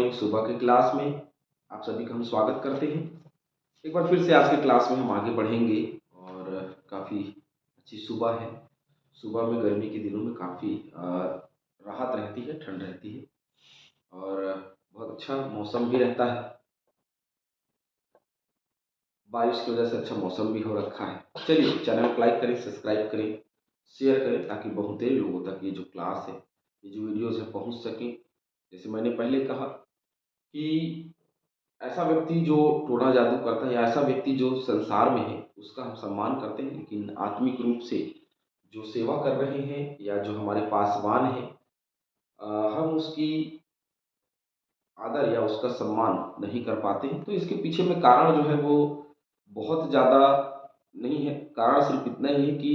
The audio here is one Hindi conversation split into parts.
मॉर्निंग सुबह की क्लास में आप सभी का हम स्वागत करते हैं। एक बार फिर से आज की क्लास में हम आगे बढ़ेंगे और काफ़ी अच्छी सुबह है। सुबह में गर्मी के दिनों में काफ़ी राहत रहती है, ठंड रहती है और बहुत अच्छा मौसम भी रहता है। बारिश की वजह से अच्छा मौसम भी हो रखा है। चलिए चैनल को लाइक करें, सब्सक्राइब करें, शेयर करें ताकि बहुतेरे लोगों तक ये जो क्लास है, ये जो वीडियोज़ है पहुँच सकें। जैसे मैंने पहले कहा कि ऐसा व्यक्ति जो टोना जादू करता है या ऐसा व्यक्ति जो संसार में है उसका हम सम्मान करते हैं, लेकिन आत्मिक रूप से जो सेवा कर रहे हैं या जो हमारे पासवान हैं हम उसकी आदर या उसका सम्मान नहीं कर पाते हैं। तो इसके पीछे में कारण जो है वो बहुत ज़्यादा नहीं है। कारण सिर्फ इतना ही है कि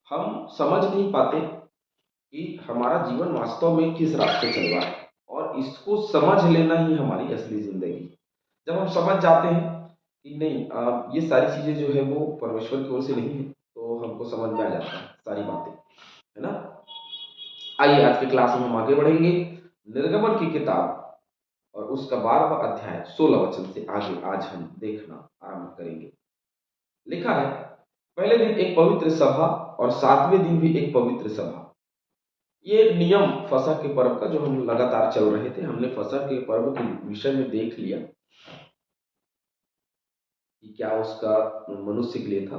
हम समझ नहीं पाते कि हमारा जीवन वास्तव में किस रास्ते चल रहा है और इसको समझ लेना ही हमारी असली ज़िंदगी। जब हम समझ जाते हैं कि नहीं ये सारी चीज़ें जो है वो परमेश्वर की ओर से नहीं है, तो हमको समझ में आ जाता है सारी बातें, है ना? आइए आज की क्लास में हम आगे बढ़ेंगे। निर्गमन की किताब और उसका 12वां अध्याय 16 वचन से आगे आज हम देखना आरंभ करेंगे। लिखा है, पहले दिन एक पवित्र सभा और 7वें दिन भी एक पवित्र सभा। ये नियम फसह के पर्व का जो हम लगातार चल रहे थे, हमने फसह के पर्व के विषय में देख लिया कि क्या उसका मनुष्य के लिए था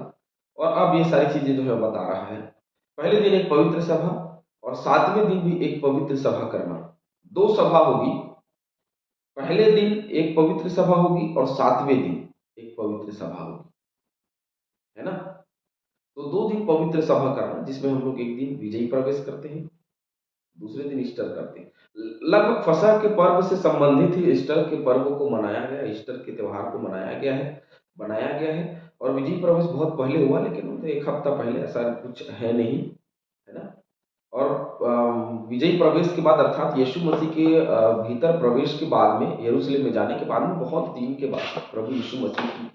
और अब ये सारी चीजें जो है बता रहा है। पहले दिन एक पवित्र सभा और 7वें दिन भी एक पवित्र सभा करना। दो सभा होगी, पहले दिन एक पवित्र सभा होगी और 7वें दिन एक पवित्र सभा होगी, है ना? तो 2 दिन पवित्र सभा करना जिसमें हम लोग एक दिन विजयी प्रवेश करते हैं, दूसरे दिन ईस्टर करते हैं। लगभग फसह के पर्व से संबंधित ही ईस्टर के पर्व को मनाया गया, ईस्टर के त्योहार को मनाया गया है, बनाया गया है। और विजय प्रवेश बहुत पहले हुआ, लेकिन वो तो एक हफ्ता पहले, ऐसा कुछ है नहीं, है ना? और विजयी प्रवेश के बाद अर्थात यीशु मसीह के भीतर प्रवेश के बाद में, यरूशलेम में जाने के बाद में बहुत दिन के बाद प्रभु यीशु मसीह की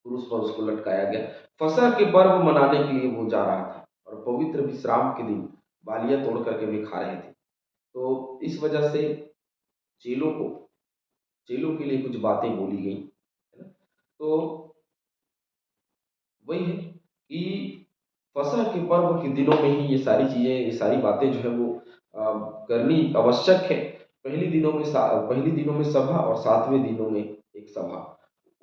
क्रूस पर उसको लटकाया गया। फसह के पर्व मनाने के लिए वो जा रहा था और पवित्र विश्राम के दिन बालियां तोड़ करके वे खा रहे थे। तो इस वजह से चेलों को चेलों के लिए कुछ बातें बोली गई, है ना? तो वही है कि फसह के पर्व के दिनों में ही ये सारी चीजें, ये सारी बातें जो है वो करनी आवश्यक है। पहली दिनों में सभा और 7वें दिनों में एक सभा।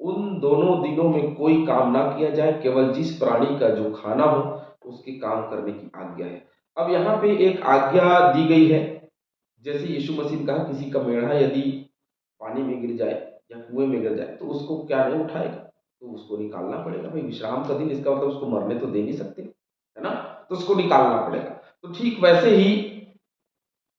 उन दोनों दिनों में कोई काम ना किया जाए, केवल जिस प्राणी का जो खाना हो उसके काम करने की आज्ञा है। अब यहाँ पे एक आज्ञा दी गई है, जैसे यीशु मसीह ने कहा किसी का मेढ़ा यदि पानी में गिर जाए या कुएं में गिर जाए तो उसको क्या नहीं उठाएगा, तो उसको निकालना पड़ेगा। भाई विश्राम का दिन, इसका मतलब उसको मरने तो दे नहीं सकते, है ना? तो उसको निकालना पड़ेगा। तो ठीक वैसे ही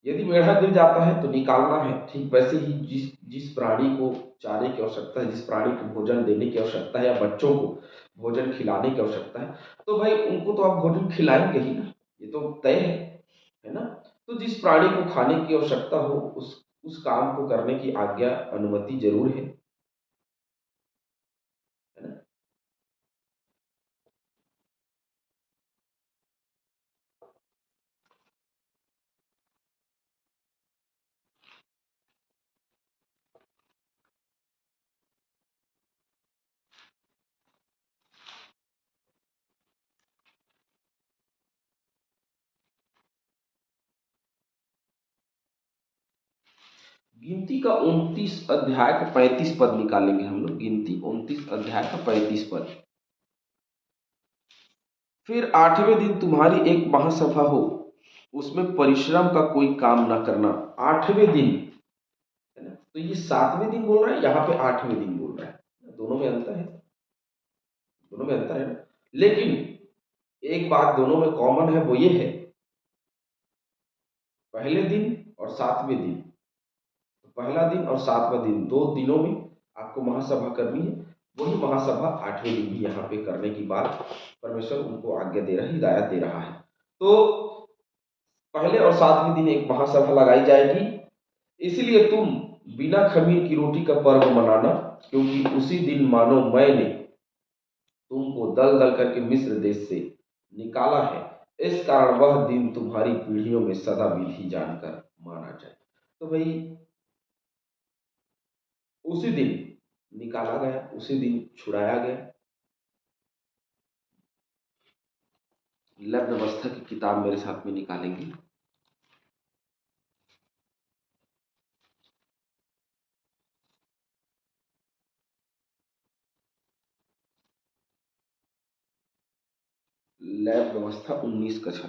यदि मेढ़ा गिर जाता है तो निकालना है। ठीक वैसे ही जिस जिस प्राणी को चारे की आवश्यकता है, जिस प्राणी को भोजन देने की आवश्यकता है या बच्चों को भोजन खिलाने की आवश्यकता है, तो भाई उनको तो आप भोजन खिलाएंगे ही ना, ये तो तय है ना? तो जिस प्राणी को खाने की आवश्यकता हो उस काम को करने की आज्ञा, अनुमति जरूर है ना? गिनती का 29 अध्याय का 35 पद निकालेंगे हम लोग। गिनती 29 अध्याय का 35 पद। फिर 8वें दिन तुम्हारी एक महासभा हो, उसमें परिश्रम का कोई काम ना करना। 8वें दिन, है ना? तो ये 7वें दिन बोल रहा है, यहाँ पे 8वें दिन बोल रहा है। दोनों में अंतर है, दोनों में अंतर है ना? लेकिन एक बात दोनों में कॉमन है, वो ये है पहले दिन और 7वें दिन। तो पहला दिन और 7वां दिन, 2 दिनों में आपको महासभा करनी है। वही महासभा 8वें दिन भी यहाँ पे करने की बात परमेश्वर उनको आज्ञा दे रहा है, हिदायत दे रहा है। तो पहले और 7वें दिन एक महासभा लगाई जाएगी। इसलिए तुम बिना खमीर की रोटी का पर्व मनाना, क्योंकि उसी दिन मानो मैंने तुमको दल दल करके मिस्र देश से निकाला है। इस कारण वह दिन तुम्हारी पीढ़ियों में सदा विधि जानकर माना जाए। तो भाई उसी दिन निकाला गया, उसी दिन छुड़ाया गया। लैब व्यवस्था की किताब मेरे साथ में निकालेंगे। लैब व्यवस्था 19 का 36।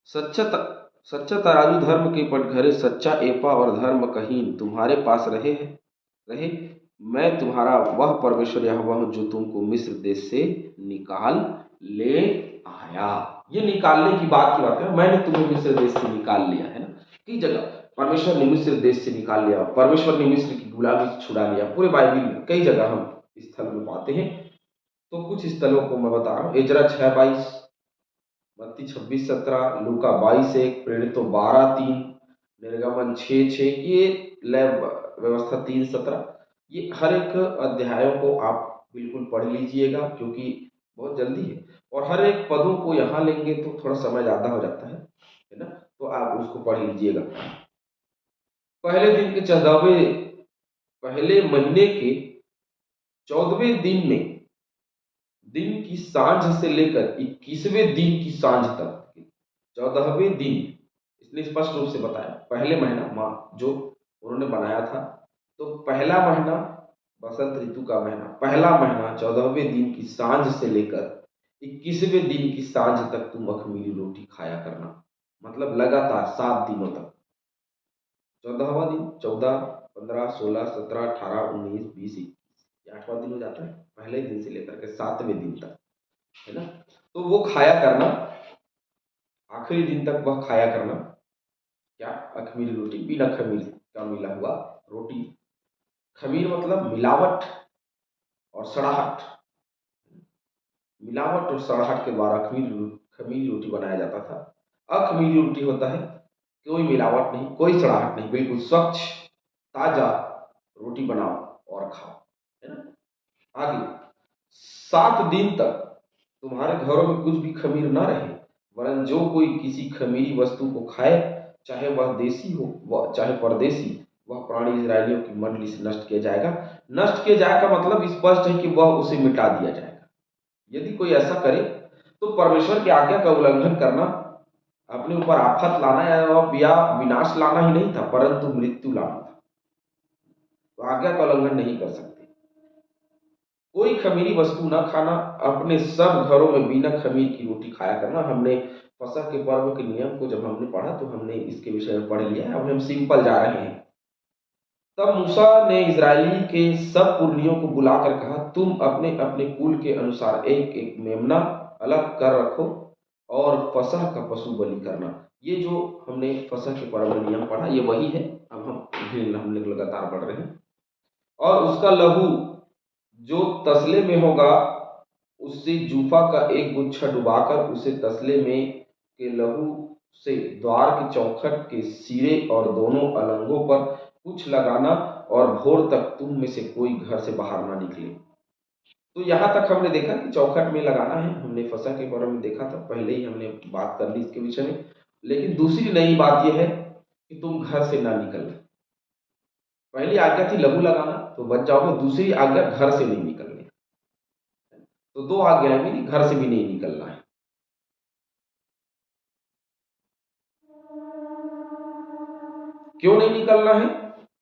सच्चा सच्चा तराजू धर्म के पटघरे, सच्चा एपा और धर्म कहीन तुम्हारे पास रहे। मैं तुम्हारा वह परमेश्वर यहोवा हूं जो तुमको मिस्र देश से निकाल ले आया। ये निकालने की बात है, मैंने तुम्हें मिस्र देश से निकाल लिया है ना। कई जगह परमेश्वर ने मिस्र देश से निकाल लिया, परमेश्वर ने मिस्र की गुलामी से छुड़ा लिया। पूरे बाइबल में कई जगह हम स्थल में पाते हैं। तो कुछ स्थलों को मैं बता रहा हूँ। इजरा 6:22, मत्ती 26:17, लूका 22:1, प्रेरितों 12:3, निर्गमन 6:6, ये लैब व्यवस्था 3:17। ये हर एक अध्यायों को आप बिल्कुल पढ़ लीजिएगा क्योंकि बहुत जल्दी है, और हर एक पदों को यहाँ लेंगे तो थोड़ा समय ज़्यादा हो जाता है ना। तो आप उसको पढ़ लीजिएगा। पहले दिन के 14वें, पहले महीने के 14वें दिन में, दिन की सांझ से लेकर 21वें दिन की सांझ तक, 14वें दिन, इसने स्पष्ट रूप से बताया पहले महीना माह जो उन्होंने बनाया था। तो पहला महीना बसंत ऋतु का महीना, पहला महीना 14वें दिन की सांझ से लेकर 21वें दिन की सांझ तक तुम अख़मीरी रोटी खाया करना। मतलब लगातार 7 दिनों तक। 14वां दिन 14, 15, 16, 17, 18, 19, 20, 21, ये 8वां दिन हो जाता है। पहले दिन से लेकर के 7वें दिन तक, है ना। तो वो खाया करना, आखिरी दिन तक वह खाया करना। क्या? अख़मीरी रोटी, बिना खमीर का मिला हुआ रोटी। खमीर मतलब मिलावट और सड़ाहट। मिलावट और सड़ाहट के द्वारा खमीरी रोटी बनाया जाता था। अखमीरी रोटी होता है कोई मिलावट नहीं, कोई सड़ाहट नहीं, बिल्कुल स्वच्छ ताजा रोटी बनाओ और खाओ, है ना। आगे 7 दिन तक तुम्हारे घरों में कुछ भी खमीर न रहे, वरन जो कोई किसी खमीरी वस्तु को खाए, चाहे वह देसी हो वह चाहे परदेसी, वह प्राणी इजरायलियों की मंडली से नष्ट किया जाएगा। नष्ट किया जाएगा मतलब स्पष्ट है कि वह उसे मिटा दिया जाएगा। यदि कोई ऐसा करे तो परमेश्वर की आज्ञा का उल्लंघन करना, अपने ऊपर आफत लाना या विनाश लाना ही नहीं था, परंतु मृत्यु लाना था। तो आज्ञा का उल्लंघन नहीं कर सकते। कोई खमीरी वस्तु न खाना, अपने सब घरों में बिना खमीर की रोटी खाया करना। हमने फसह के पर्व के नियम को जब हमने पढ़ा तो हमने इसके विषय में पढ़ लिया है। अब हम सिंपल जा रहे हैं। तब मूसा ने इजरायली के सब पुरनियों को बुलाकर कहा, तुम अपने अपने कुल के अनुसार एक एक मेमना अलग कर रखो और फसह का पशु बलि करना। ये जो हमने फसह के पर्व में नियम पढ़ा ये वही है। अब हम लोग लगातार पढ़ रहे हैं। और उसका लहू जो तसले में होगा, उससे जूफा का एक गुच्छा डुबाकर उसे तसले में के लहू से द्वार के चौखट के सिरे और दोनों अलंगों पर कुछ लगाना, और भोर तक तुम में से कोई घर से बाहर ना निकले। तो यहाँ तक हमने देखा कि चौखट में लगाना है। हमने फसह के बारे में देखा था, पहले ही हमने बात कर ली इसके विषय में। लेकिन दूसरी नई बात यह है कि तुम घर से ना निकलना। पहली आज्ञा थी लहू लगाना, तो बच जाओगे। दूसरी आज्ञा घर से नहीं निकलने। तो 2 आज्ञाएं मिली, घर से भी नहीं निकलना है। क्यों नहीं निकलना है?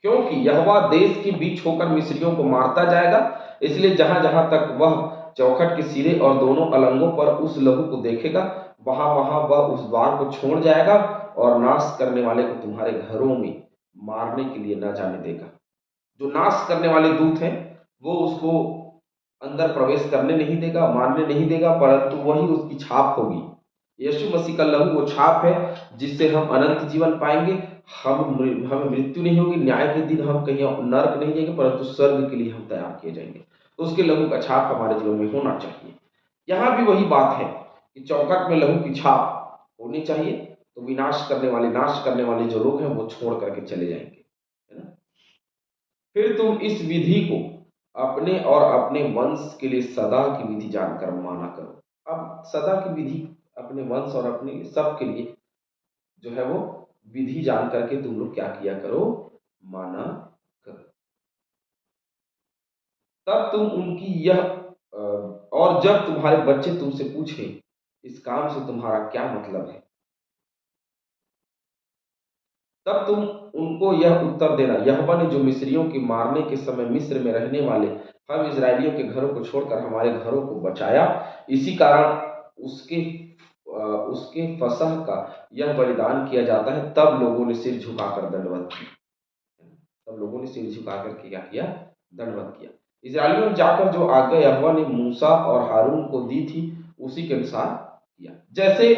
क्योंकि यहोवा देश के बीच होकर मिस्रियों को मारता जाएगा। इसलिए जहां जहां तक वह चौखट के सिरे और दोनों अलंगों पर उस लहू को देखेगा, वहां वहां वह उस द्वार को छोड़ जाएगा और नाश करने वाले को तुम्हारे घरों में मारने के लिए न जाने देगा। जो नाश करने वाले दूत हैं वो उसको अंदर प्रवेश करने नहीं देगा, मारने नहीं देगा, परंतु वही उसकी छाप होगी। यीशु मसीह का लहू वो छाप है जिससे हम अनंत जीवन पाएंगे। हमें मृत्यु नहीं होगी। न्याय के दिन हम कहीं नर्क नहीं जाएंगे, परंतु स्वर्ग के लिए हम तैयार किए जाएंगे। तो उसके लहू का छाप हमारे जीवन में होना चाहिए। यहाँ भी वही बात है कि चौखट में लहू की छाप होनी चाहिए, तो विनाश करने वाले, नाश करने वाले जो लोग हैं वो छोड़ करके चले जाएंगे, है ना। फिर तुम इस विधि को अपने और अपने वंश के लिए सदा की विधि जानकर माना करो। अब सदा की विधि अपने वंश और अपने सबके लिए जो है वो विधि जान करके तुम लोग क्या किया करो, माना करो। तब तुम उनकी यह और जब तुम्हारे बच्चे तुमसे पूछें इस काम से तुम्हारा क्या मतलब है, तब तुम उनको यह उत्तर देना, यहोवा ने जो मिस्रियों के मारने के समय मिस्र में रहने वाले हम इजरायलियों के घरों को छोड़कर हमारे घरों को बचाया, इसी कारण उसके उसके फसह का यह बलिदान किया जाता है। तब लोगों ने सिर झुकाकर दंडवत किया। तब लोगों ने सिर झुका कर क्या किया, दंडवत किया। इस्राएलियों ने जाकर जो आज्ञा यहोवा ने मूसा और हारून को दी थी उसी के अनुसार किया, जैसे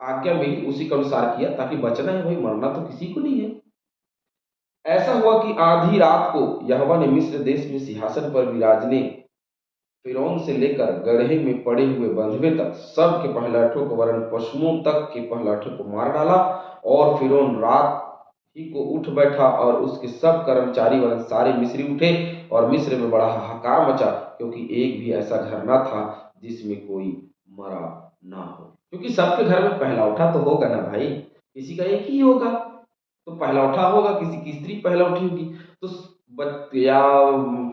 आज्ञा मिली उसी के अनुसार किया, ताकि बचना है भाई, मरना तो किसी को नहीं है। ऐसा हुआ कि आधी रात को यहोवा ने मिस्र देश में सिंहासन पर विराजने फिरौन से लेकर गड्ढे में पड़े हुए बंधुए तक सब के पहलौठों को वरन पशुओं तक के पहलौठों को मार डाला। और फिरौन रात ही को उठ बैठा और उसके सब कर्मचारी वरन सारे मिस्री उठे और मिस्र में बड़ा हाहाकार मचा, क्योंकि एक भी ऐसा घर न था जिसमें कोई मरा ना हो। क्योंकि सबके घर में पहलौठा तो होगा ना भाई, किसी का एक ही होगा तो पहलौठा होगा, किसी की स्त्री पहलौठी होगी, तो या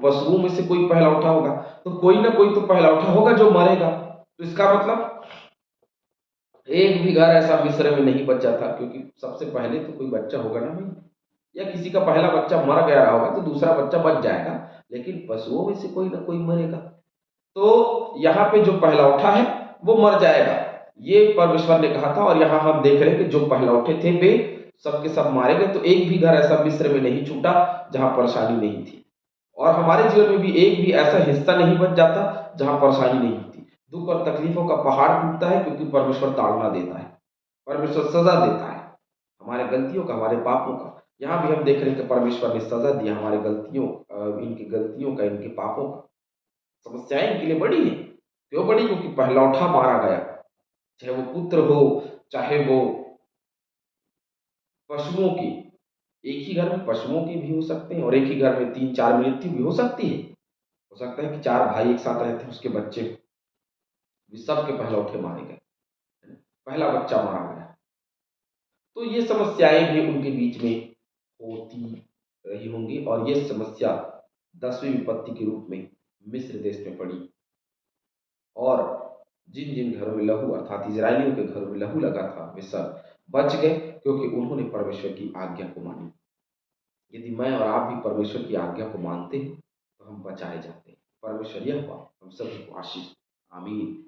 पशुओं में से कोई पहलौठा होगा, तो कोई ना कोई तो पहलौठा होगा जो मरेगा। तो इसका मतलब एक भी घर ऐसा मिस्र में नहीं बचा था, क्योंकि सबसे पहले तो कोई बच्चा होगा ना भाई, या किसी का पहला बच्चा मर गया होगा तो दूसरा बच्चा बच जाएगा, लेकिन पशुओं में से कोई ना कोई मरेगा। तो यहाँ पे जो पहलौठा है वो मर जाएगा, ये परमेश्वर ने कहा था। और यहाँ हम देख रहे हैं कि जो पहलौठे थे वे सबके सब मारे गए। तो एक भी घर ऐसा मिस्र में नहीं छूटा जहां परेशानी नहीं थी, और हमारे जीवन में भी एक भी ऐसा हिस्सा नहीं बच जाता जहां परेशानी नहीं होती। दुख और तकलीफों का पहाड़ टूटता है क्योंकि परमेश्वर ताड़ना देता है, परमेश्वर सजा देता है हमारे गलतियों का, हमारे पापों का। यहाँ भी हम देख रहे हैं कि परमेश्वर ने सजा दिया हमारे गलतियों, इनकी गलतियों का, इनके पापों का। समस्याएं इनके लिए बड़ी है। क्यों बड़ी? क्योंकि पहलौठा मारा गया, चाहे वो पुत्र हो, चाहे वो पशुओं की। एक ही घर में पशुओं की भी हो सकते हैं, और एक ही घर में 3-4 मृत्यु भी हो सकती है। हो सकता है कि 4 भाई एक साथ रहते हैं, उसके बच्चे भी सबके पहलौठे मारे गए, पहला बच्चा मारा गया। तो ये समस्याएं भी उनके बीच में होती रही होंगी, और ये समस्या 10वीं विपत्ति के रूप में मिस्र देश में पड़ी। और जिन जिन घरों में लहू अर्थात इजरायलियों के घरों में लहू लगा था वे सब बच गए, क्योंकि उन्होंने परमेश्वर की आज्ञा को मानी। यदि मैं और आप भी परमेश्वर की आज्ञा को मानते हैं तो हम बचाए जाते हैं। परमेश्वर यह हम सभी को आशीष। आमीन।